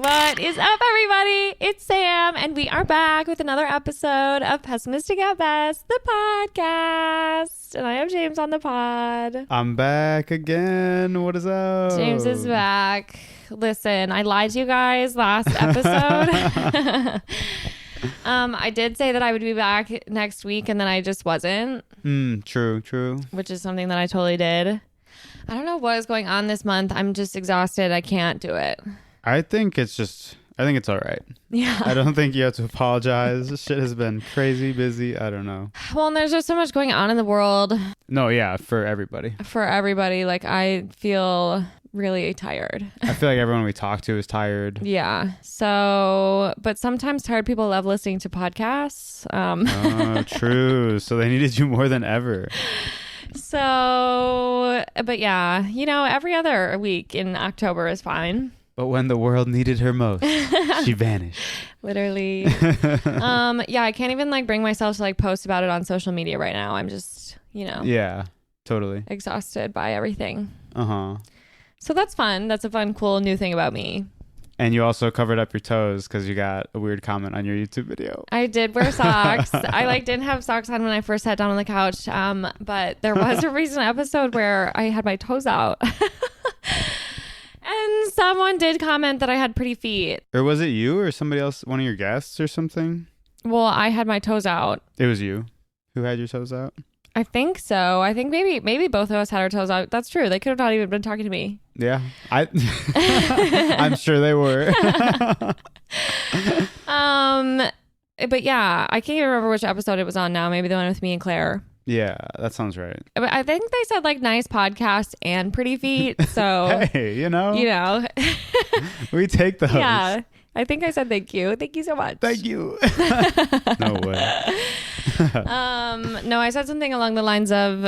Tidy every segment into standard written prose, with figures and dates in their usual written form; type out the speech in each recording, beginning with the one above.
What is up, everybody? It's Sam, and we are back with another episode of Pessimistic at Best, the podcast. And I have James on the pod. I'm back again. What is up? James is back. Listen, I lied to you guys last episode. I did say that I would be back next week, and then I just wasn't. True. Which is something that I totally did. I don't know what is going on this month. I'm just exhausted. I can't do it. I think it's all right. Yeah. I don't think you have to apologize. This shit has been crazy busy. I don't know. Well, and there's just so much going on in the world. No, yeah, for everybody. Like, I feel really tired. I feel like everyone we talk to is tired. Yeah. So, but sometimes tired people love listening to podcasts. Oh, true. So they needed you more than ever. So, but yeah, every other week in October is fine. But when the world needed her most, she vanished. Literally. Yeah, I can't even bring myself to post about it on social media right now. I'm just, Yeah, totally. exhausted by everything. Uh-huh. So that's fun. That's a fun, cool new thing about me. And you also covered up your toes because you got a weird comment on your YouTube video. I did wear socks. I didn't have socks on when I first sat down on the couch. But there was a recent episode where I had my toes out. And someone did comment that I had pretty feet. Or was it you or somebody else, one of your guests or something? Well, I had my toes out. It was you who had your toes out? I think so. I think maybe both of us had our toes out. That's true. They could have not even been talking to me. Yeah. I'm sure they were. But yeah, I can't even remember which episode it was on now. Maybe the one with me and Claire. Yeah, that sounds right. But I think they said nice podcast and pretty feet. So hey, we take those. Yeah. I think I said thank you. Thank you so much. Thank you. No way. No, I said something along the lines of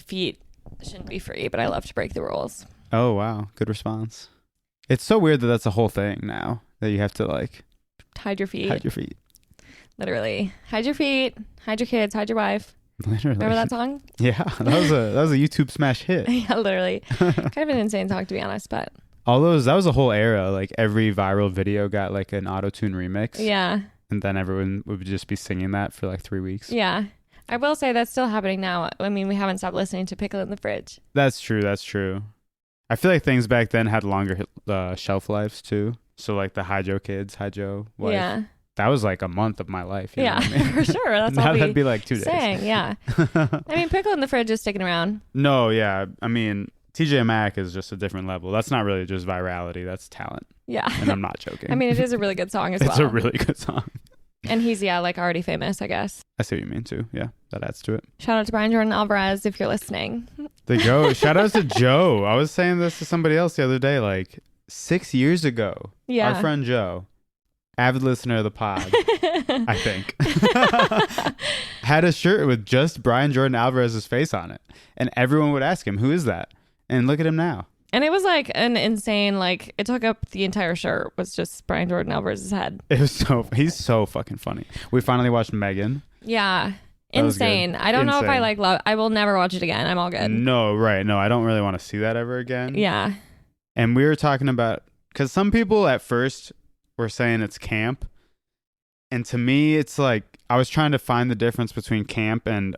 feet shouldn't be free, but I love to break the rules. Oh, wow. Good response. It's so weird that that's a whole thing now, that you have to hide your feet. Hide your feet. Literally. Hide your feet, hide your kids, hide your wife. Literally. Remember that song? Yeah, that was a YouTube smash hit. Yeah, literally. Kind of an insane song, to be honest, but that was a whole era. Every viral video got an auto-tune remix. Yeah. And then everyone would just be singing that for 3 weeks. Yeah. I will say that's still happening now. I mean, we haven't stopped listening to Pickle in the Fridge. That's true. I feel like things back then had longer shelf lives too. So the Hydro Kids, Hydro Wife. Yeah. That was a month of my life. Yeah, what I mean? for sure. That's now all that'd be 2 days. Saying, yeah. I mean, Pickle in the Fridge is sticking around. No, yeah. I mean, TJ Maxx is just a different level. That's not really just virality. That's talent. Yeah. And I'm not joking. I mean, it is a really good song as well. It's a really good song. And he's, already famous, I guess. I see what you mean, too. Yeah, that adds to it. Shout out to Brian Jordan Alvarez if you're listening. Shout out to Joe. I was saying this to somebody else the other day, 6 years ago. Yeah. Our friend Joe, avid listener of the pod, I think, had a shirt with just Brian Jordan Alvarez's face on it. And everyone would ask him, who is that? And look at him now. And it was an insane, it took up the entire shirt was just Brian Jordan Alvarez's head. It was he's so fucking funny. We finally watched Megan. Yeah. Insane. I don't know if I love, I will never watch it again. I'm all good. No, right. No, I don't really want to see that ever again. Yeah. And we were talking about, because some people at first were saying it's camp. And to me, it's I was trying to find the difference between camp and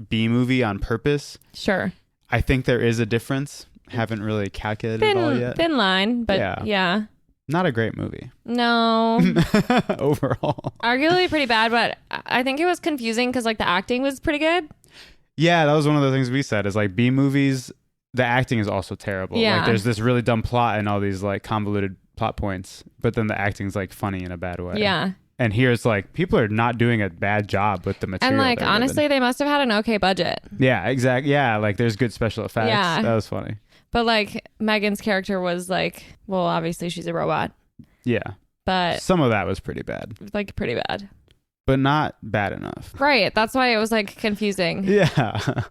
B-movie on purpose. Sure. I think there is a difference. Haven't really calculated it all yet. Thin line, but yeah. Not a great movie. No. Overall. Arguably pretty bad, but I think it was confusing because the acting was pretty good. Yeah, that was one of the things we said is B movies, the acting is also terrible. Yeah. There's this really dumb plot and all these convoluted plot points, but then the acting's funny in a bad way. Yeah. And here it's people are not doing a bad job with the material. And honestly, they must have had an okay budget. Yeah, exactly. Yeah, there's good special effects. Yeah. That was funny. But Megan's character was well, obviously she's a robot. Yeah. But some of that was pretty bad. Pretty bad. But not bad enough. Right. That's why it was confusing. Yeah.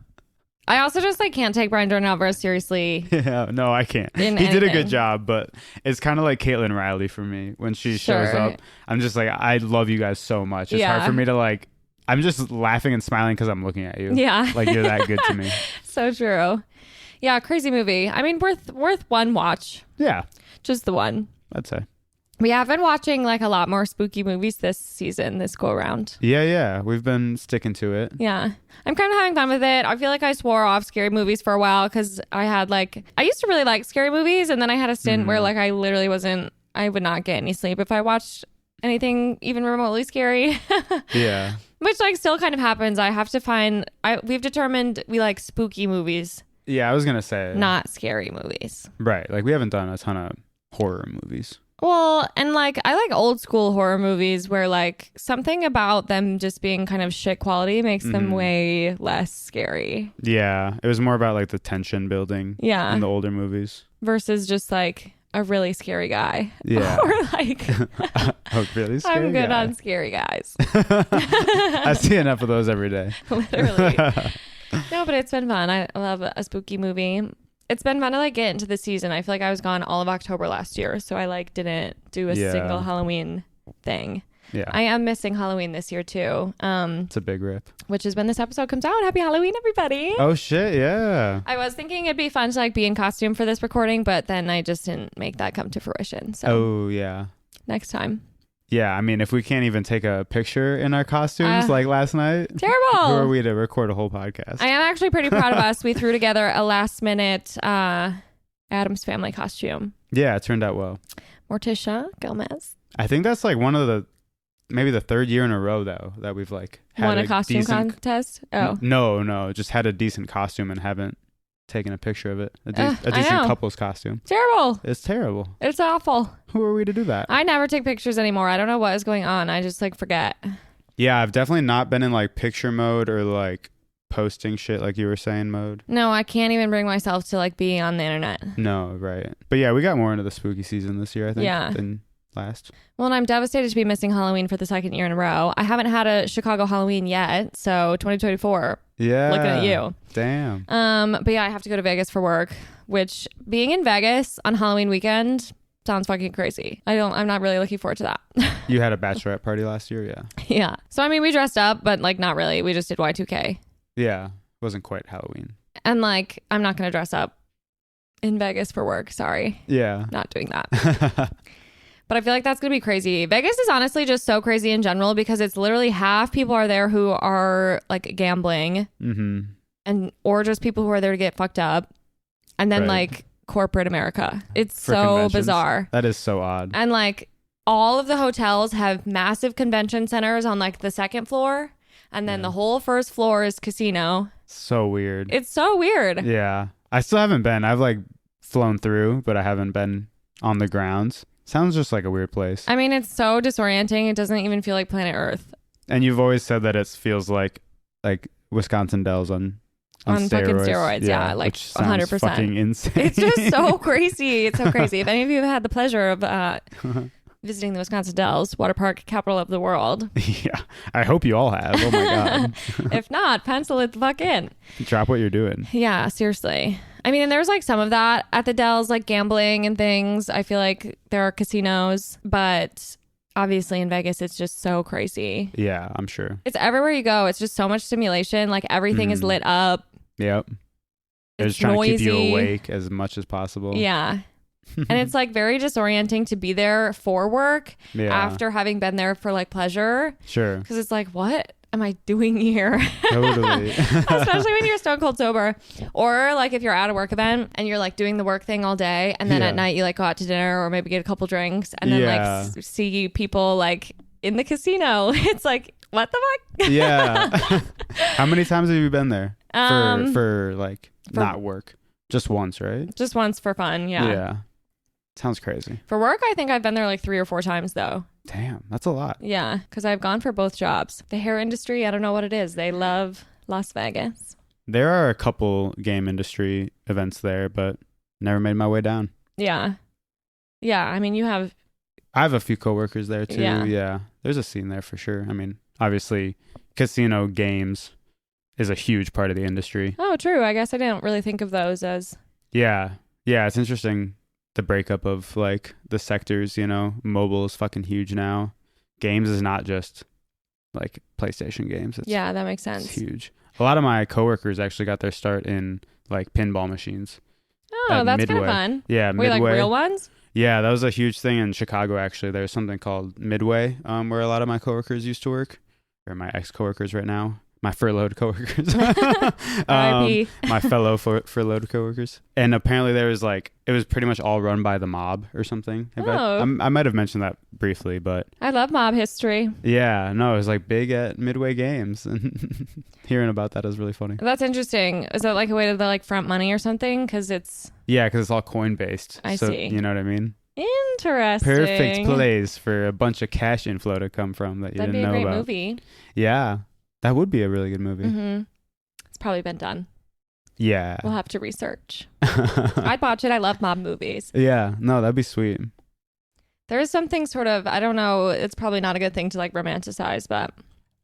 I also just can't take Brian Jordan Alvarez seriously. Yeah, no, I can't. He did a good job, but it's kind of like Caitlin Riley for me. When she shows up, I'm just I love you guys so much. It's hard for me to I'm just laughing and smiling because I'm looking at you. Yeah. You're that good to me. So true. Yeah, crazy movie. I mean, worth one watch. Yeah. Just the one. I'd say. We have been watching like a lot more spooky movies this go around. Yeah. We've been sticking to it. Yeah. I'm kind of having fun with it. I feel like I swore off scary movies for a while because I used to really like scary movies, and then I had a stint where like I would not get any sleep if I watched anything even remotely scary. Yeah. Which like still kind of happens. I have to find, we've determined we like spooky movies. Yeah, I was going to say. Not scary movies. Right. Like we haven't done a ton of horror movies. Well, and like I like old school horror movies where like something about them just being kind of shit quality makes them way less scary. Yeah, it was more about like the tension building in the older movies versus just like a really scary guy. Yeah. Or like a really scary I'm good guy. on scary guys. I see enough of those every day. Literally. No, but it's been fun. I love a spooky movie. It's been fun to like get into the season. I feel like I was gone all of October last year, so I like didn't do a single Halloween thing. Yeah. I am missing Halloween this year too. It's a big rip. Which is when this episode comes out. Happy Halloween, everybody. Oh shit, yeah. I was thinking it'd be fun to like be in costume for this recording, but then I just didn't make that come to fruition. So oh yeah. Next time. Yeah, I mean, if we can't even take a picture in our costumes like last night, terrible. Who are we to record a whole podcast? I am actually pretty proud of us. We threw together a last minute Addams Family costume. Yeah, it turned out well. Morticia Gomez. I think that's like one of maybe the third year in a row though that we've like had won a costume contest. Oh no, just had a decent costume and haven't taken a picture of it. A decent couple's costume. Terrible. It's terrible. It's awful. Who are we to do that? I never take pictures anymore. I don't know what is going on. I just like forget. Yeah, I've definitely not been in like picture mode or like posting shit like you were saying mode. No, I can't even bring myself to like be on the internet. No, right. But yeah, we got more into the spooky season this year, I think, than last. Well, and I'm devastated to be missing Halloween for the second year in a row. I haven't had a Chicago Halloween yet, so 2024. Yeah. Looking at you. Damn. But yeah, I have to go to Vegas for work, which being in Vegas on Halloween weekend sounds fucking crazy. I'm not really looking forward to that. You had a bachelorette party last year, yeah. Yeah. So I mean, we dressed up, but like not really. We just did Y2K. Yeah. Wasn't quite Halloween. And like, I'm not going to dress up in Vegas for work. Sorry. Yeah. Not doing that. But I feel like that's going to be crazy. Vegas is honestly just so crazy in general because it's literally half people are there who are like gambling and or just people who are there to get fucked up. And then like corporate America. It's so bizarre. That is so odd. And like all of the hotels have massive convention centers on like the second floor. And then the whole first floor is casino. So weird. It's so weird. Yeah. I still haven't been. I've like flown through, but I haven't been on the grounds. Sounds just like a weird place. I mean, it's so disorienting. It doesn't even feel like planet Earth. And you've always said that it feels like Wisconsin Dells on steroids. Fucking steroids. Yeah, like 100%. Fucking insane. It's just so crazy. It's so crazy. If any of you have had the pleasure of visiting the Wisconsin Dells, water park capital of the world. Yeah, I hope you all have. Oh my God. If not, pencil it the fuck in. Drop what you're doing. Yeah, seriously. I mean, and there's like some of that at the Dells, like gambling and things. I feel like there are casinos, but obviously in Vegas, it's just so crazy. Yeah, I'm sure. It's everywhere you go. It's just so much stimulation. Like everything is lit up. Yep. They're just trying to keep you awake as much as possible. Yeah. And it's like very disorienting to be there for work after having been there for like pleasure. Sure. Because it's like, what am I doing here? Totally. Especially when you're stone cold sober. Or like if you're at a work event and you're like doing the work thing all day and then at night you like go out to dinner or maybe get a couple drinks and then like see people like in the casino. It's like, what the fuck? Yeah. How many times have you been there for not work? Just once, right? Just once for fun. Yeah. Yeah. Sounds crazy. For work, I think I've been there like 3 or 4 times though. Damn, that's a lot. Yeah, because I've gone for both jobs. The hair industry, I don't know what it is. They love Las Vegas. There are a couple game industry events there, but never made my way down. Yeah. Yeah, I mean, I have a few coworkers there too. Yeah. There's a scene there for sure. I mean, obviously, casino games is a huge part of the industry. Oh, true. I guess I didn't really think of those as... Yeah. Yeah, it's interesting. The breakup of like the sectors, you know, mobile is fucking huge now. Games is not just like PlayStation games. Yeah, that makes sense. It's huge. A lot of my coworkers actually got their start in like pinball machines. Oh, that's kind of fun. Yeah, Were you like real ones? Yeah, that was a huge thing in Chicago, actually. There's something called Midway, where a lot of my coworkers used to work, or my ex-coworkers right now. My furloughed coworkers. R.I.P. My fellow furloughed coworkers. And apparently there was like, it was pretty much all run by the mob or something. Oh. I might have mentioned that briefly, but. I love mob history. Yeah, no, it was like big at Midway Games. And hearing about that is really funny. That's interesting. Is that like a way to like front money or something? Because it's. Yeah, because it's all coin based. I see. You know what I mean? Interesting. Perfect place for a bunch of cash inflow to come from that you didn't know about. That'd be a great movie. Yeah. That would be a really good movie. Mm-hmm. It's probably been done. Yeah. We'll have to research. I'd watch it. I love mob movies. Yeah. No, that'd be sweet. There is something sort of, I don't know, it's probably not a good thing to like romanticize, but.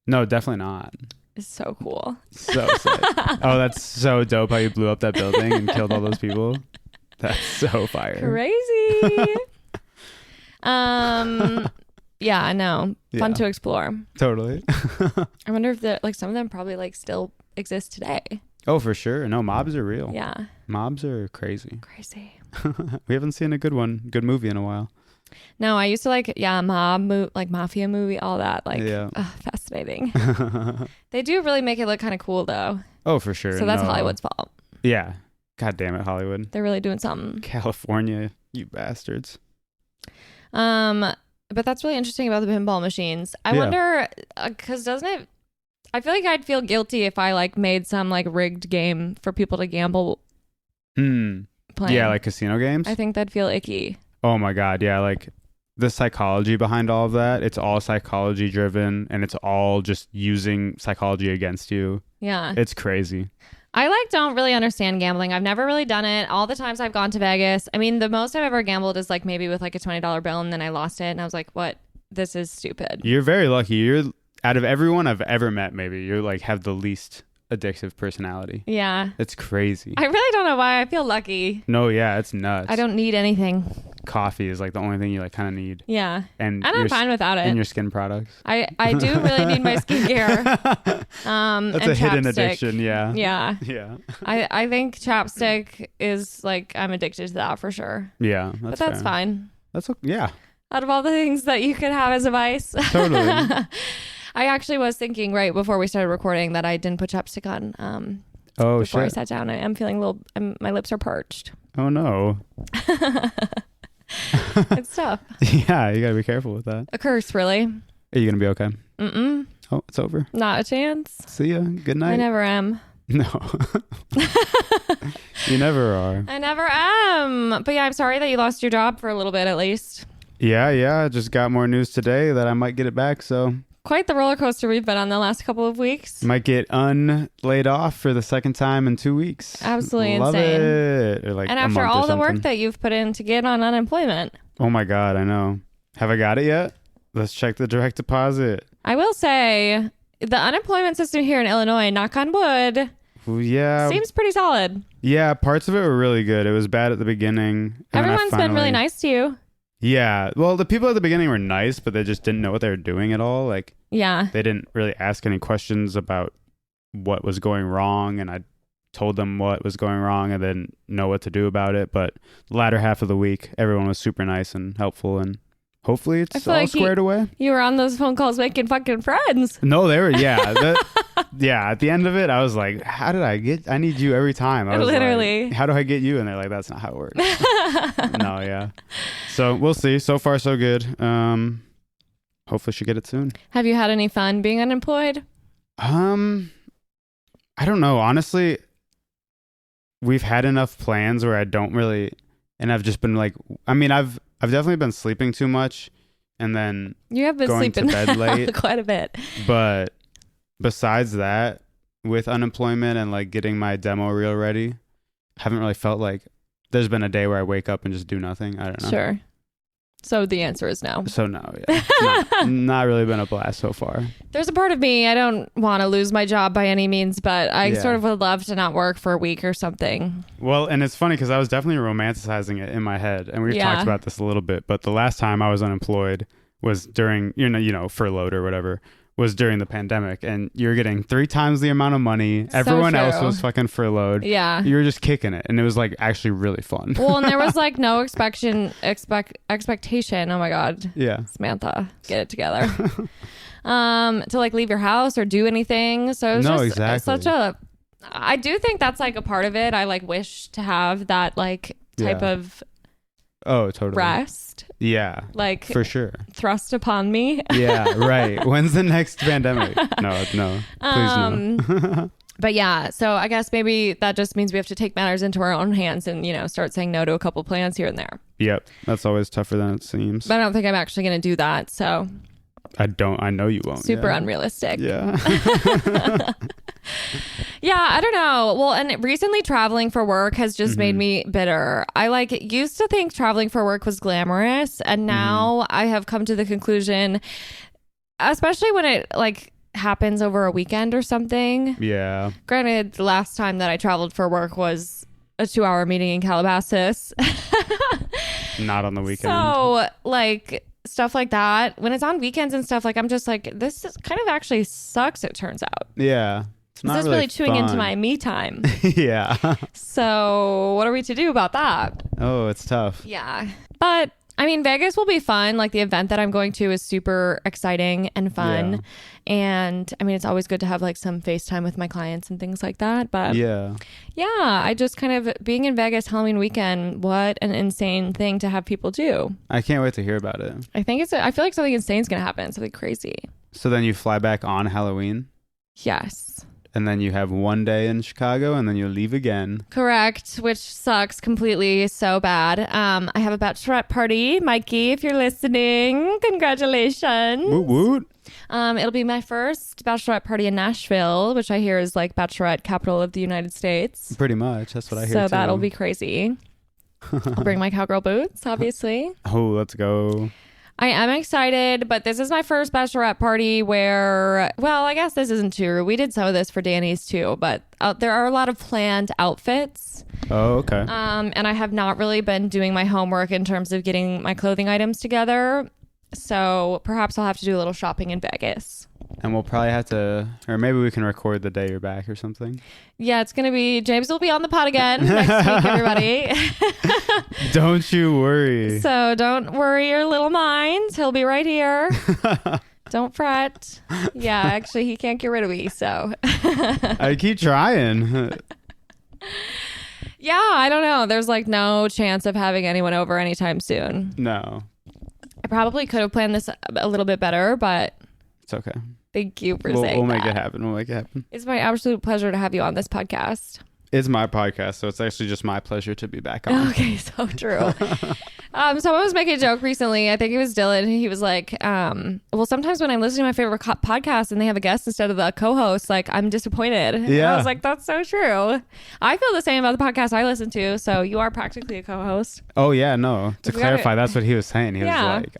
No, definitely not. It's so cool. So sick. Oh, that's so dope how you blew up that building and killed all those people. That's so fire. Crazy. Yeah, I know. Fun to explore. Totally. I wonder if like some of them probably like still exist today. Oh, for sure. No, mobs are real. Yeah. Mobs are crazy. Crazy. We haven't seen a good movie in a while. No, I used to like, like mafia movie, all that. Like, fascinating. They do really make it look kind of cool though. Oh, for sure. So that's Hollywood's fault. Yeah. God damn it, Hollywood. They're really doing something. California, you bastards. But that's really interesting about the pinball machines. I wonder, because doesn't it, I feel like I'd feel guilty if I like made some like rigged game for people to gamble playing. Yeah, like casino games? I think that'd feel icky. Oh my God, yeah, like the psychology behind all of that, it's all psychology driven and it's all just using psychology against you. Yeah. It's crazy. I like don't really understand gambling. I've never really done it. All the times I've gone to Vegas, I mean, the most I've ever gambled is like maybe with like a $20 bill and then I lost it and I was like, what? This is stupid. You're very lucky. You're out of everyone I've ever met, maybe you're like have the least addictive personality. Yeah. It's crazy. I really don't know why. I feel lucky. No, yeah, it's nuts. I don't need anything. Coffee is like the only thing you like kind of need. Yeah. And I'm fine without it. And your skin products. I do really need my skincare. That's and a hidden chapstick. Addiction. Yeah. Yeah. Yeah. I think chapstick is like, I'm addicted to that for sure. Yeah. But that's fine. That's yeah. Out of all the things that you could have as a vice. Totally. I actually was thinking right before we started recording that I didn't put chapstick on. Before I sat down, I am feeling a little. My lips are parched. Oh no. It's tough. Yeah, you gotta be careful with that. A curse, really. Are you gonna be okay? Mm-mm. Oh, it's over. Not a chance. See ya. Good night. I never am. No. You never are. I never am. But yeah, I'm sorry that you lost your job for a little bit at least. Yeah. Just got more news today that I might get it back, so. Quite the roller coaster we've been on the last couple of weeks. Might get laid off for the second time in 2 weeks. Absolutely Love insane. It. Or like and a after month all or the work something. that you've put in to get on unemployment. Oh my God, I know. Have I got it yet? Let's check the direct deposit. I will say the unemployment system here in Illinois, knock on wood, yeah, seems pretty solid. Yeah, parts of it were really good. It was bad at the beginning. Everyone's been really nice to you. Yeah. Well, the people at the beginning were nice, but they just didn't know what they were doing at all. Like, yeah, they didn't really ask any questions about what was going wrong. And I told them what was going wrong and they didn't know what to do about it. But the latter half of the week, everyone was super nice and helpful. And hopefully it's all squared away. You were on those phone calls making fucking friends. No, they were. Yeah. Yeah. At the end of it, I was like, I need you every time. I was literally. Like, how do I get you? And they're like, that's not how it works. No, yeah. So we'll see. So far, so good. Hopefully she'll get it soon. Have you had any fun being unemployed? I don't know. Honestly, we've had enough plans where I don't really, and I've just been like, I mean, I've definitely been sleeping too much and then you have been going sleeping to bed late quite a bit. But besides that, with unemployment and like getting my demo reel ready, haven't really felt like there's been a day where I wake up and just do nothing. I don't know. Sure. So the answer is no. So no, yeah. It's not really been a blast so far. There's a part of me, I don't want to lose my job by any means, but I sort of would love to not work for a week or something. Well, and it's funny because I was definitely romanticizing it in my head. And we've talked about this a little bit, but the last time I was unemployed was during, furloughed or whatever, was during the pandemic, and you're getting 3 times the amount of money. Everyone else was fucking furloughed. Yeah. You were just kicking it, and it was like actually really fun. Well, and there was like no expectation. Oh my God. Yeah. Samantha, get it together. To like leave your house or do anything. So it was such a, I do think that's like a part of it. I like wish to have that like type of totally rest. Yeah. Like for sure. Thrust upon me. Yeah, right. When's the next pandemic? No. Please no. But yeah, so I guess maybe that just means we have to take matters into our own hands and, start saying no to a couple plans here and there. Yep. That's always tougher than it seems. But I don't think I'm actually going to do that. So I know you won't. Super unrealistic. Yeah. Yeah, I don't know. Well, and recently traveling for work has just made me bitter. I like used to think traveling for work was glamorous, and now I have come to the conclusion, especially when it like happens over a weekend or something. Yeah. Granted, the last time that I traveled for work was a 2-hour meeting in Calabasas. Not on the weekend. So like stuff like that, when it's on weekends and stuff, like I'm just like, this is kind of actually sucks, it turns out. Yeah. This is really chewing into my me time. Yeah. So what are we to do about that? Oh, it's tough. Yeah. But I mean, Vegas will be fun. Like the event that I'm going to is super exciting and fun. Yeah. And I mean, it's always good to have like some FaceTime with my clients and things like that. But yeah, I just kind of being in Vegas Halloween weekend, what an insane thing to have people do. I can't wait to hear about it. I feel like something insane is going to happen. Something crazy. So then you fly back on Halloween? Yes. And then you have one day in Chicago and then you leave again. Correct, which sucks completely so bad. I have a bachelorette party. Mikey, if you're listening, congratulations. Woot woot. It'll be my first bachelorette party in Nashville, which I hear is like bachelorette capital of the United States. Pretty much. That's what I hear So too. that'll be crazy. I'll bring my cowgirl boots, obviously. Oh, let's go. I am excited, but this is my first bachelorette party where, well, I guess this isn't true. We did some of this for Danny's too, but there are a lot of planned outfits. Oh, okay. And I have not really been doing my homework in terms of getting my clothing items together. So perhaps I'll have to do a little shopping in Vegas. And we'll probably have to, or maybe we can record the day you're back or something. Yeah, it's going to be, James will be on the pod again next week, everybody. Don't you worry. So don't worry your little minds. He'll be right here. Don't fret. Yeah, actually, he can't get rid of me, so. I keep trying. Yeah, I don't know. There's like no chance of having anyone over anytime soon. No. I probably could have planned this a little bit better, but. It's okay. Thank you for saying that. We'll make it happen. We'll make it happen. It's my absolute pleasure to have you on this podcast. It's my podcast, so it's actually just my pleasure to be back on. Okay, so true. Someone was making a joke recently. I think it was Dylan. He was like, well, sometimes when I'm listening to my favorite podcast and they have a guest instead of the co-host, like I'm disappointed. Yeah. And I was like, that's so true. I feel the same about the podcast I listen to. So you are practically a co-host. Oh, yeah, no. To clarify, that's what he was saying. He was like,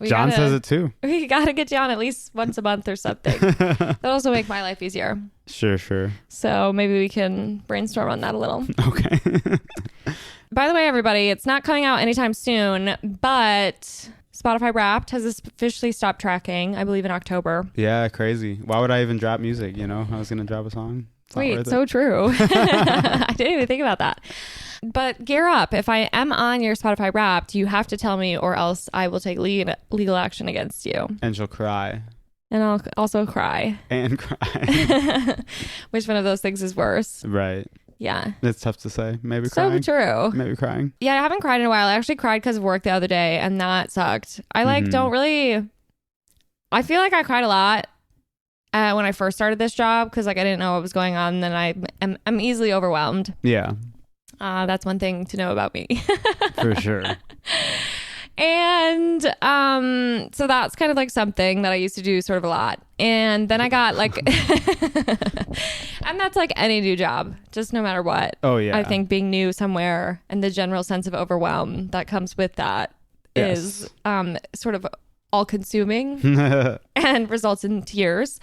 John says it too. We got to get you on at least once a month or something. That'll also make my life easier. Sure. So maybe we can brainstorm on that a little. Okay. By the way, everybody, it's not coming out anytime soon, but Spotify Wrapped has officially stopped tracking, I believe in October. Yeah, crazy. Why would I even drop music? I was going to drop a song. Wait, so true. I didn't even think about that. But gear up. If I am on your Spotify Wrapped, you have to tell me or else I will take legal action against you. And she'll cry. And I'll also cry. And cry. Which one of those things is worse? Right. Yeah. It's tough to say. Maybe crying. So true. Maybe crying. Yeah, I haven't cried in a while. I actually cried because of work the other day and that sucked. I don't really... I feel like I cried a lot when I first started this job because I didn't know what was going on. And then I'm easily overwhelmed. Yeah. That's one thing to know about me. For sure. And so that's kind of like something that I used to do sort of a lot. And then I got like, and that's like any new job, just no matter what. Oh, yeah. I think being new somewhere and the general sense of overwhelm that comes with that is sort of all-consuming and results in tears.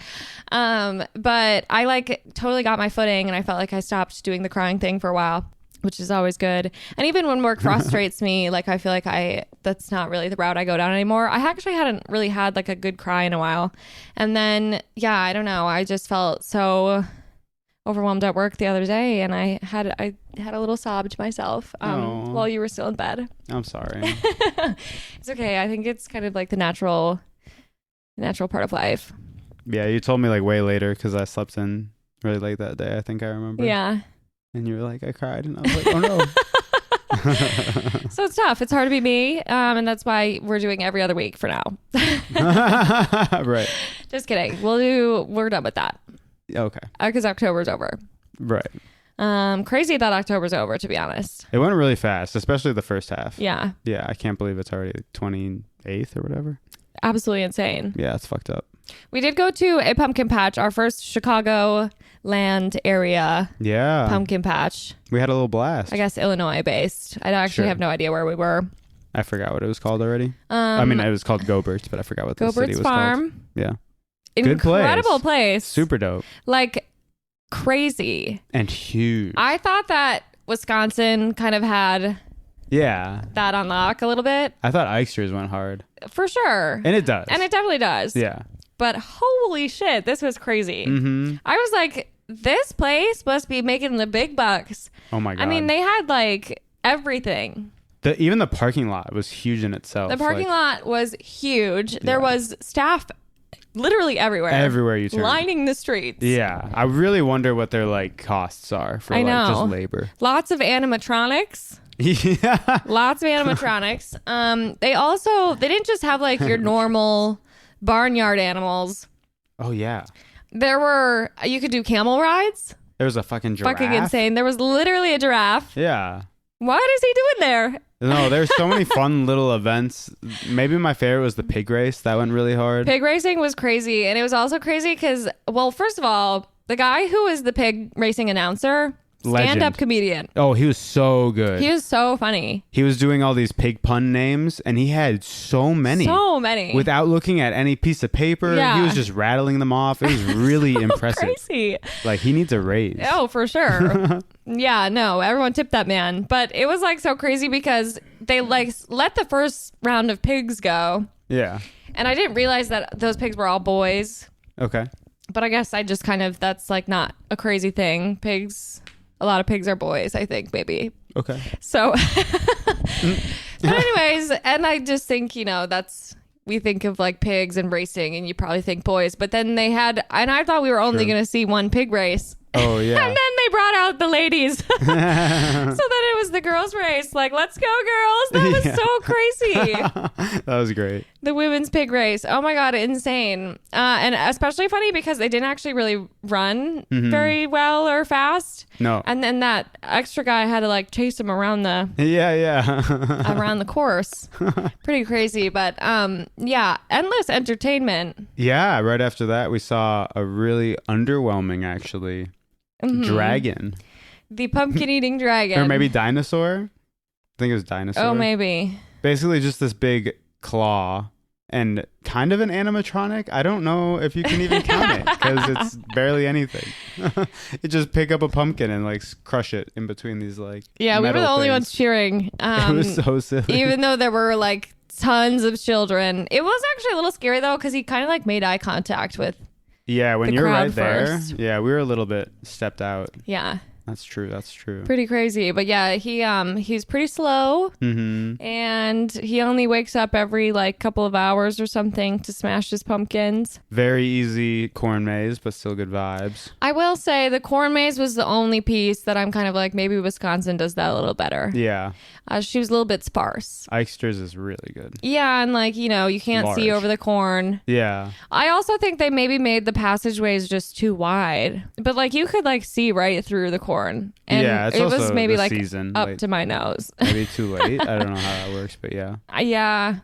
But I totally got my footing and I felt like I stopped doing the crying thing for a while. which is always good. And even when work frustrates me, like I feel like that's not really the route I go down anymore. I actually hadn't really had like a good cry in a while. And then, yeah, I don't know. I just felt so overwhelmed at work the other day, and I had a little sob to myself while you were still in bed. I'm sorry. It's okay. I think it's kind of like the natural part of life. Yeah, you told me like way later because I slept in really late that day. I think I remember. Yeah. And you were like, I cried, and I was like, oh no. So it's tough. It's hard to be me, and that's why we're doing every other week for now. Right. Just kidding. We're done with that. Okay. Because October's over. Right. Crazy that October's over, to be honest. It went really fast, especially the first half. Yeah. Yeah, I can't believe it's already 28th or whatever. Absolutely insane. Yeah, it's fucked up. We did go to a pumpkin patch, our first Chicago land area pumpkin patch. We had a little blast. I guess Illinois based. I actually have no idea where we were. I forgot what it was called already. I mean, it was called Go-Bert's, but I forgot what the city was Farm. called. Yeah. Incredible place. Super dope. Like crazy. And huge. I thought that Wisconsin kind of had that on lock a little bit. I thought Eichster's went hard. For sure. And it does. And it definitely does. Yeah. But holy shit, this was crazy. Mm-hmm. I was like, this place must be making the big bucks. Oh my God. I mean, they had like everything. Even the parking lot was huge in itself. The parking lot was huge. There was staff literally everywhere. Everywhere you turn. Lining the streets. Yeah. I really wonder what their like costs are for like just labor. Lots of animatronics. Yeah. Lots of animatronics. They didn't just have like your normal barnyard animals. Oh yeah. You could do camel rides. There was a fucking giraffe. Fucking insane. There was literally a giraffe. Yeah. What is he doing there? No, there's so many fun little events. Maybe my favorite was the pig race. That went really hard. Pig racing was crazy. And it was also crazy because, well, first of all, the guy who was the pig racing announcer, stand-up comedian. Oh, he was so good. He was so funny. He was doing all these pig pun names, and he had so many. Without looking at any piece of paper. Yeah. He was just rattling them off. It was really impressive. Crazy. Like, he needs a raise. Oh, for sure. Yeah, no, everyone tipped that man. But it was like so crazy because they like let the first round of pigs go. Yeah. And I didn't realize that those pigs were all boys. Okay. But I guess I just that's like not a crazy thing. A lot of pigs are boys, I think, maybe. Okay. So, but anyways, and I just think, we think of like pigs and racing and you probably think boys, but then and I thought we were only going to see one pig race. Oh, yeah. And then they brought out the ladies. So then it was the girls' race. Like, let's go, girls. That was so crazy. That was great. The women's pig race. Oh, my God. Insane. And especially funny because they didn't actually really run very well or fast. No. And then that extra guy had to like chase him around the around the course. Pretty crazy. But endless entertainment. Yeah. Right after that, we saw a really underwhelming, actually. Dragon. The pumpkin eating dragon. Or maybe dinosaur. I think it was dinosaur. Oh, maybe. Basically just this big claw and kind of an animatronic. I don't know if you can even count it because it's barely anything. It just pick up a pumpkin and like crush it in between these like we were the only ones cheering. It was so silly. Even though there were like tons of children. It was actually a little scary though because he kind of like made eye contact with when you're right first. there. Yeah, we were a little bit stepped out. Yeah. That's true. Pretty crazy. But yeah, he's pretty slow. Mm-hmm. And he only wakes up every like couple of hours or something to smash his pumpkins. Very easy corn maze, but still good vibes. I will say the corn maze was the only piece that I'm kind of like, maybe Wisconsin does that a little better. Yeah. She was a little bit sparse. Eichster's is really good. Yeah, and like, you can't see over the corn. Yeah. I also think they maybe made the passageways just too wide. But like you could like see right through the corn. And it's it also was maybe like season, up to my nose. Maybe too late. I don't know how that works, but yeah. Yeah.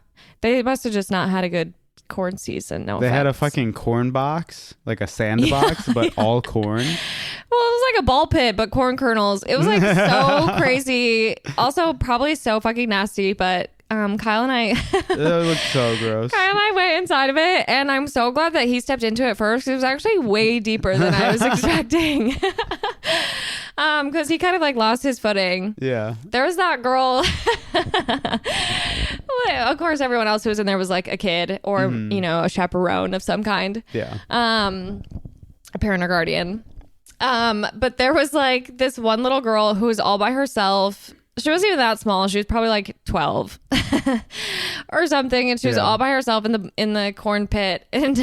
They must have just not had a good corn season. No offense. They had a fucking corn box, like a sandbox, but all corn. Well, it was like a ball pit, but corn kernels. It was like so crazy. Also, probably so fucking nasty, but Kyle and I That looks so gross. Kyle and I went inside of it, and I'm so glad that he stepped into it first. It was actually way deeper than I was expecting. Because he kind of like lost his footing. Yeah. There was that girl. Of course, everyone else who was in there was like a kid or, you know, a chaperone of some kind. Yeah. A parent or guardian. But there was like this one little girl who was all by herself. She wasn't even that small. She was probably like 12 or something. And she was all by herself in the corn pit. And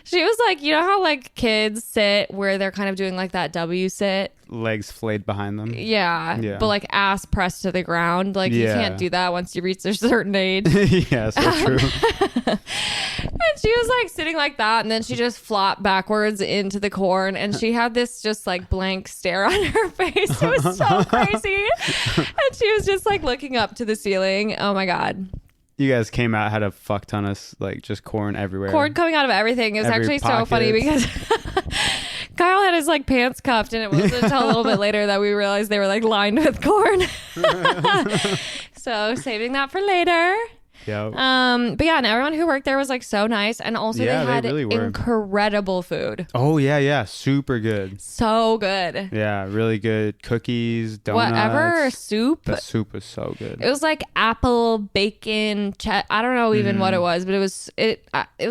she was like, you know how like kids sit where they're kind of doing like that W sit? Legs flayed behind them. Yeah. But like ass pressed to the ground. Like you can't do that once you reach a certain age. Yeah, so true. And she was like sitting like that, and then she just flopped backwards into the corn, and she had this just like blank stare on her face. It was so crazy. And she was just like looking up to the ceiling. Oh my God. You guys came out, had a fuck ton of like just corn everywhere. Corn coming out of everything. It was actually so funny because Kyle had his like pants cuffed, and it wasn't until a little bit later that we realized they were like lined with corn. So saving that for later. Yeah. But yeah, and everyone who worked there was like so nice, and also they had really incredible food. Oh yeah, super good. So good. Yeah, really good cookies, donuts. Whatever soup. The soup was so good. It was like apple, bacon, I don't know even what it was, but it was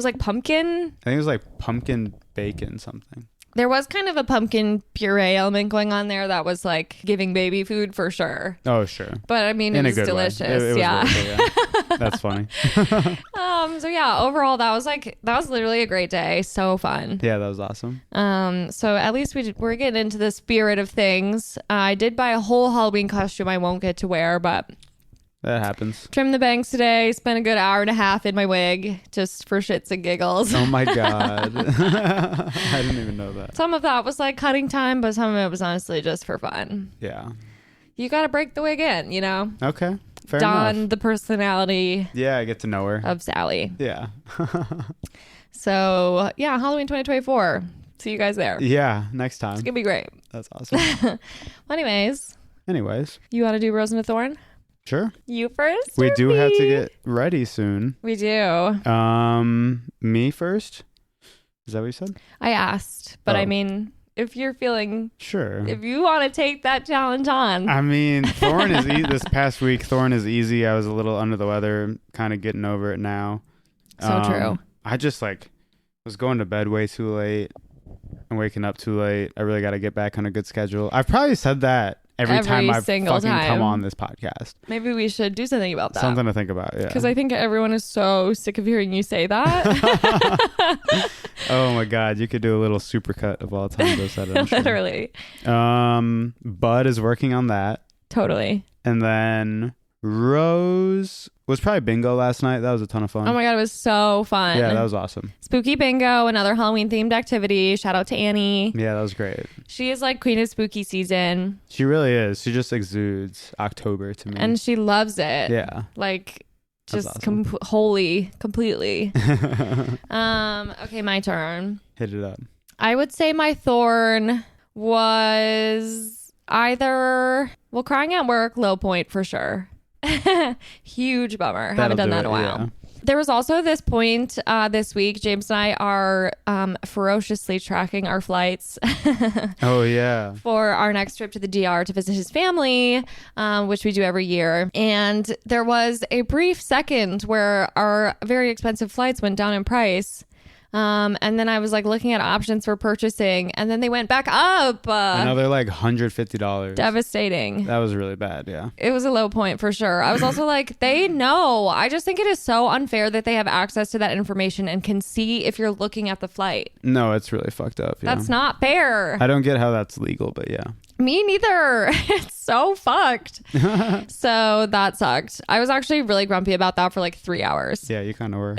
like pumpkin. I think it was like pumpkin bacon something. There was kind of a pumpkin puree element going on there that was like giving baby food for sure. Oh, sure. But I mean, it was delicious. It yeah. Was yeah. That's funny. So yeah, overall that was literally a great day. So fun. Yeah, that was awesome. So at least we're getting into the spirit of things. I did buy a whole Halloween costume I won't get to wear, but that happens. Trimmed the bangs today. Spent a good hour and a half in my wig just for shits and giggles. Oh my God. I didn't even know that. Some of that was like cutting time, but some of it was honestly just for fun. Yeah. You got to break the wig in, you know? Okay. Fair Don enough. The personality. Yeah, I get to know her. Of Sally. Yeah. So, yeah, Halloween 2024. See you guys there. Yeah, next time. It's going to be great. That's awesome. Well, anyways, you want to do Rose and the Thorn? Sure. You first? We do me? have to get ready soon. We do. Me first? Is that what you said? I asked, but I mean, if you're feeling... Sure. If you want to take that challenge on. I mean, Thorn is this past week, Thorn is easy. I was a little under the weather, kind of getting over it now. So true. I just was going to bed way too late and waking up too late. I really got to get back on a good schedule. I've probably said that every time I've fucking come on this podcast. Maybe we should do something about that. Something to think about, yeah. Because I think everyone is so sick of hearing you say that. Oh my God, you could do a little supercut of all the times I've said it. I'm sure. Literally. Bud is working on that. Totally. And then Rose was probably bingo last night. That was a ton of fun. Oh my God, it was so fun. Yeah, that was awesome. Spooky bingo, another Halloween themed activity. Shout out to Annie. Yeah, that was great. She is like queen of spooky season. She really is. She just exudes October to me. And she loves it. Yeah. Like just awesome. completely. Okay, my turn. Hit it up. I would say my thorn was either, crying at work, low point for sure. Huge bummer. Haven't done that in a while. Yeah. There was also this point this week, James and I are ferociously tracking our flights. Oh, yeah. For our next trip to the DR to visit his family, which we do every year. And there was a brief second where our very expensive flights went down in price. And then I was like looking at options for purchasing, and then they went back up. Another like $150. Devastating. That was really bad. Yeah. It was a low point for sure. I was also like, they know. I just think it is so unfair that they have access to that information and can see if you're looking at the flight. No, it's really fucked up. Yeah. That's not fair. I don't get how that's legal, but yeah. Me neither. It's so fucked. So that sucked. I was actually really grumpy about that for like 3 hours. Yeah, you kind of were.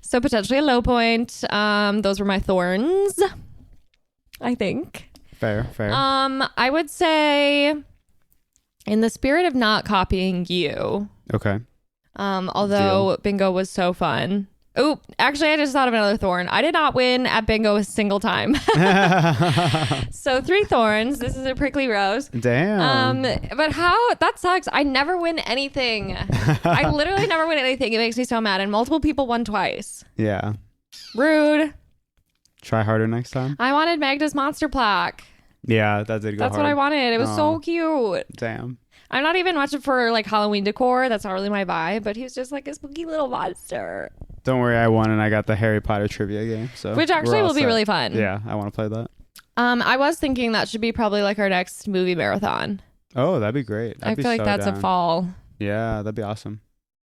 So potentially a low point. Those were my thorns, I think. Fair. I would say in the spirit of not copying you. Okay. Although bingo was so fun. Oh, actually, I just thought of another thorn. I did not win at bingo a single time. So 3 thorns. This is a prickly rose. Damn. But how? That sucks. I never win anything. I literally never win anything. It makes me so mad. And multiple people won twice. Yeah. Rude. Try harder next time. I wanted Magda's monster plaque. Yeah, that did go That's hard. what I wanted. It was so cute. Damn. I'm not even much for like Halloween decor. That's not really my vibe. But he was just like a spooky little monster. Don't worry, I won and I got the Harry Potter trivia game. So which actually will be really fun. Yeah, I want to play that. I was thinking that should be probably like our next movie marathon. Oh, that'd be great. I feel like that's a fall. Yeah, that'd be awesome.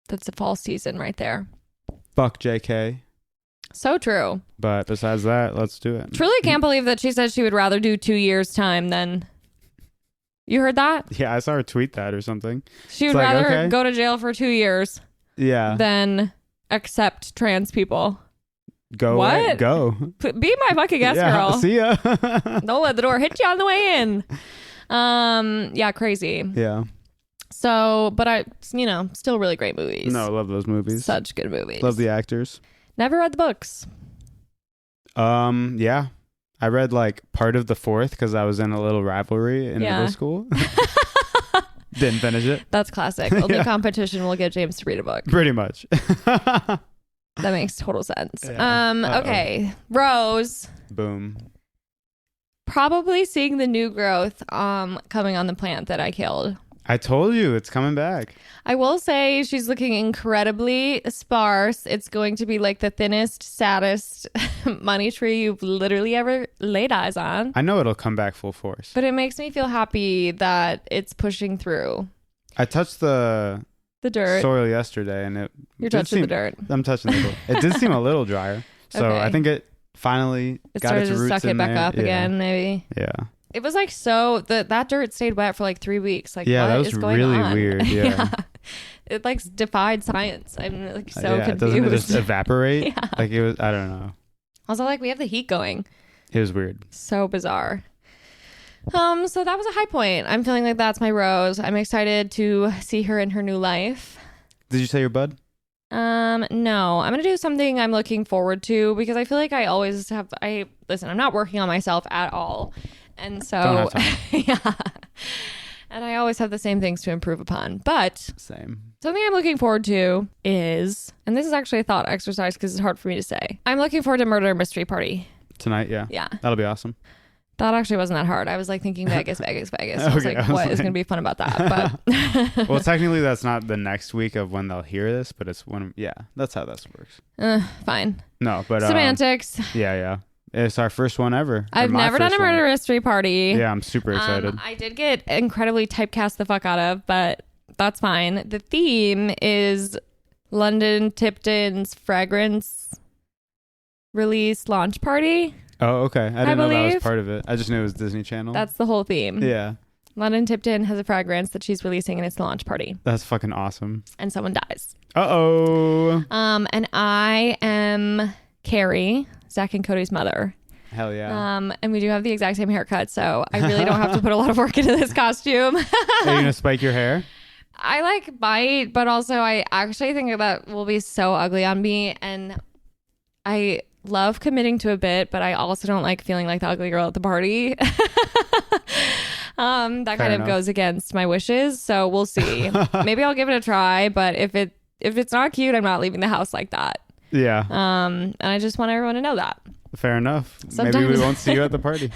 That's a fall season right there. Fuck JK. So true. But besides that, let's do it. Truly can't believe that she said she would rather do 2 years time than... You heard that? Yeah, I saw her tweet that or something. She would rather go to jail for 2 years than accept trans people. Go what? Away. Go. Be my fucking guest girl. See ya. Don't let the door hit you on the way in. Yeah, crazy. Yeah. So, but I, still really great movies. No, I love those movies. Such good movies. Love the actors. Never read the books. Yeah. I read like part of the 4th because I was in a little rivalry in middle school. Didn't finish it. That's classic. Only competition will get James to read a book. Pretty much. That makes total sense. Yeah. Okay. Rose. Boom. Probably seeing the new growth coming on the plant that I killed. I told you it's coming back. I will say she's looking incredibly sparse. It's going to be like the thinnest, saddest money tree you've literally ever laid eyes on. I know it'll come back full force. But it makes me feel happy that it's pushing through. I touched the dirt soil yesterday and You're touching the dirt. I'm touching the dirt. It did seem a little drier. So Okay. I think it finally got its roots in there. Suck it back up again, maybe. Yeah. It was like that dirt stayed wet for like 3 weeks. Like, yeah, what that was is going really on? weird. Yeah. It like defied science. I'm like so confused. Doesn't it just evaporate? Yeah. Like it was, I don't know. I was like, we have the heat going. It was weird. So bizarre. So that was a high point. I'm feeling like that's my Rose. I'm excited to see her in her new life. Did you say your bud? No, I'm going to do something I'm looking forward to because I feel like I always have, listen, I'm not working on myself at all. And so, yeah. And I always have the same things to improve upon. But same. Something I'm looking forward to is, and this is actually a thought exercise because it's hard for me to say. I'm looking forward to Murder Mystery Party. Tonight, yeah. Yeah. That'll be awesome. That actually wasn't that hard. I was like thinking Vegas. I was like, what is going to be fun about that? But well, technically that's not the next week of when they'll hear this, but it's when, that's how this works. Fine. No, but semantics. Yeah. It's our first one ever. I've never done a murder mystery party. Yeah, I'm super excited. I did get incredibly typecast the fuck out of, but that's fine. The theme is London Tipton's fragrance release launch party. Oh, okay. I didn't know that was part of it. I just knew it was Disney Channel. That's the whole theme. Yeah. London Tipton has a fragrance that she's releasing in its launch party. That's fucking awesome. And someone dies. Uh-oh. And I am Carrie, Zach and Cody's mother. Hell yeah. And we do have the exact same haircut, so I really don't have to put a lot of work into this costume. Are you gonna spike your hair? I like bite, but also I actually think that will be so ugly on me, and I love committing to a bit, but I also don't like feeling like the ugly girl at the party. That kind of goes against my wishes, so we'll see. Maybe I'll give it a try, but if it's not cute, I'm not leaving the house like that. Yeah. And I just want everyone to know that. Fair enough. Sometimes. Maybe we won't see you at the party.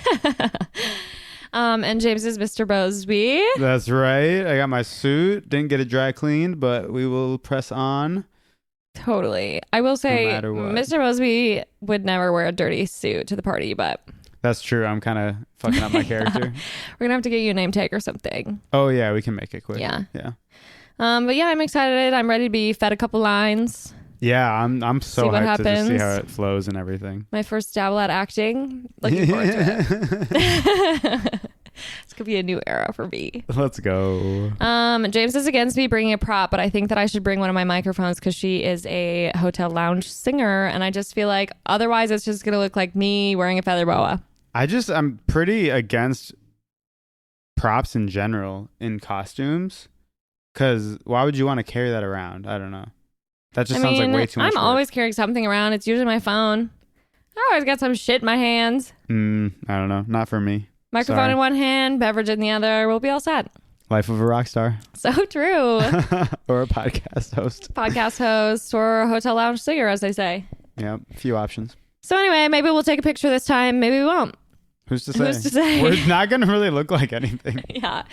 And James is Mr. Bosby. That's right. I got my suit. Didn't get it dry cleaned, but we will press on. Totally. I will say no matter what. Mr. Bosby would never wear a dirty suit to the party, but... That's true. I'm kind of fucking up my character. We're going to have to get you a name tag or something. Oh, yeah. We can make it quick. Yeah. Yeah. But yeah, I'm excited. I'm ready to be fed a couple lines. Yeah, I'm so hyped to just see how it happens. flows and everything. My first dabble at acting. Looking forward to it. This could be a new era for me. Let's go. James is against me bringing a prop, but I think that I should bring one of my microphones because she is a hotel lounge singer, and I just feel like otherwise it's just gonna look like me wearing a feather boa. I'm pretty against props in general in costumes, because why would you want to carry that around? I don't know. That just sounds like way too much I'm work. always carrying something around. It's usually my phone. I always got some shit in my hands. I don't know. Not for me. Microphone in one hand, beverage in the other. We'll be all set. Life of a rock star. So true. Or a podcast host. Podcast host or a hotel lounge singer, as they say. Yeah, a few options. So anyway, maybe we'll take a picture this time. Maybe we won't. Who's to say? Who's to say? We're not going to really look like anything. Yeah.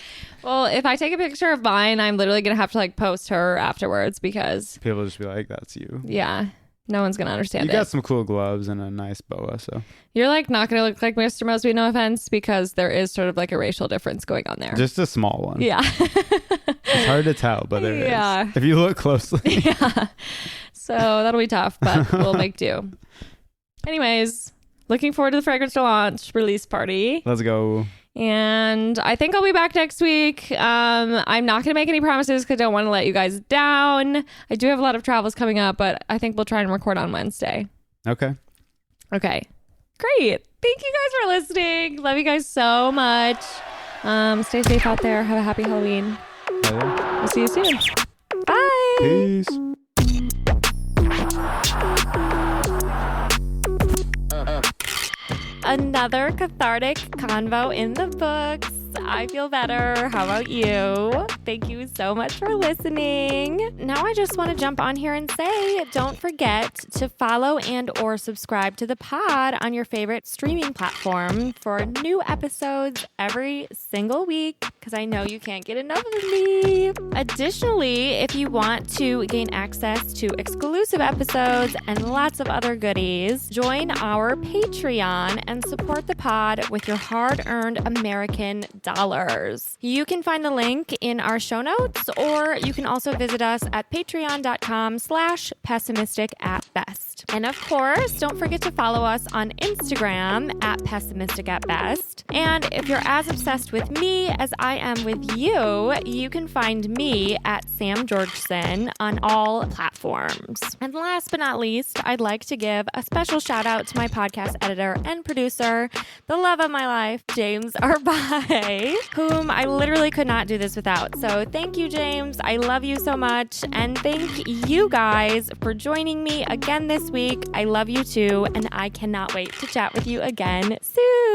Well, if I take a picture of mine, I'm literally going to have to like post her afterwards because people just be like, that's you. Yeah. No one's going to understand You got some cool gloves and a nice boa, so. You're like not going to look like Mr. Mosby, no offense, because there is sort of like a racial difference going on there. Just a small one. Yeah. It's hard to tell, but there is. If you look closely. Yeah. So that'll be tough, but we'll make do. Anyways, looking forward to the Fragrance to Launch release party. Let's go. And I think I'll be back next week. I'm not going to make any promises because I don't want to let you guys down. I do have a lot of travels coming up, but I think we'll try and record on Wednesday. Okay. Okay. Great. Thank you guys for listening. Love you guys so much. Stay safe out there. Have a happy Halloween. Yeah. We'll see you soon. Bye. Peace. Another cathartic convo in the books. I feel better. How about you? Thank you so much for listening. Now I just want to jump on here and say, don't forget to follow and or subscribe to the pod on your favorite streaming platform for new episodes every single week, because I know you can't get enough of me. Additionally, if you want to gain access to exclusive episodes and lots of other goodies, join our Patreon and support the pod with your hard-earned American dollars. You can find the link in our show notes, or you can also visit us at patreon.com/pessimistic@best. And of course, don't forget to follow us on Instagram at pessimistic@best. And if you're as obsessed with me as I am with you, you can find me at Sam Georgeson on all platforms. And last but not least, I'd like to give a special shout out to my podcast editor and producer, the love of my life, James Arbai, whom I literally could not do this without. So thank you, James. I love you so much. And thank you guys for joining me again this week. I love you too. And I cannot wait to chat with you again soon.